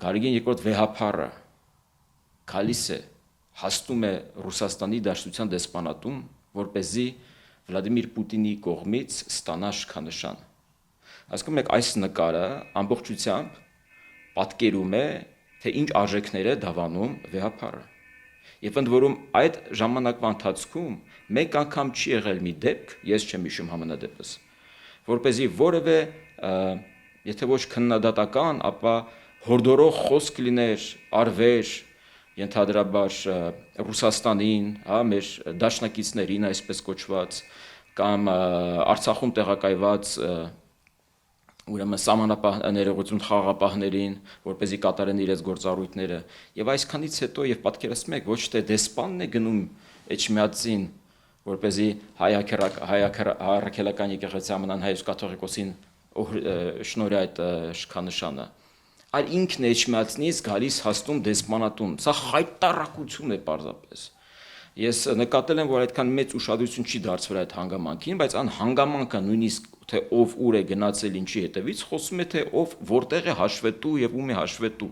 Գարիգեն երկրորդ վեհափառը գալիս է, հաստում է Ռուսաստանի Դաշնության դեսպանատում, որպեսզի Վլադիմիր Պուտինի կողմից ստանա շքանշան։ Հասկանում եք, այս նկարը ամբողջությամբ պատկերում է, թե ինչ արժեքներ է դավանում վեհափառը։ Եվ ընդ որում այդ ժամանակվա ընթացքում մեկ անգամ չի եղել մի դեպք, ես չեմ հիշում համենադեպս, որպեսզի որևէ, եթե ոչ քննադատական, ապա հորդորող խոսք լիներ, արվեր, ենթադրաբար Ռուսաստանին, մեր դաշնակիցներին այսպես կոչված, կամ Արցախում տեղակայված ուրեմն սահմանապահ խաղաղապահներին, որպեսզի կատարեն իրենց գործառույթները, եւ այսքանից հետո եւ պատկերացնում եք, ոչ թե դեսպանն է գնում Էջմիածին, որպեսզի հայ-առաքելական եկեղեցի Ամանան հայոց կաթողիկոսին շնորհի այդ շքանշանը, այլ ինքն է Էջմիածնից գալիս հաստում դեսպանատուն, սա խայտառակություն է պարզապես։ Ես նկատել եմ, որ այդքան մեծ ուշադրություն չի դարձվել այդ հանգամանքին, բայց այն հանգամանքը նույնիսկ թե ով ուր է գնացել ինչի հետևից, խոսում է թե ով որտեղ է հաշվետու եւ ում է հաշվետու։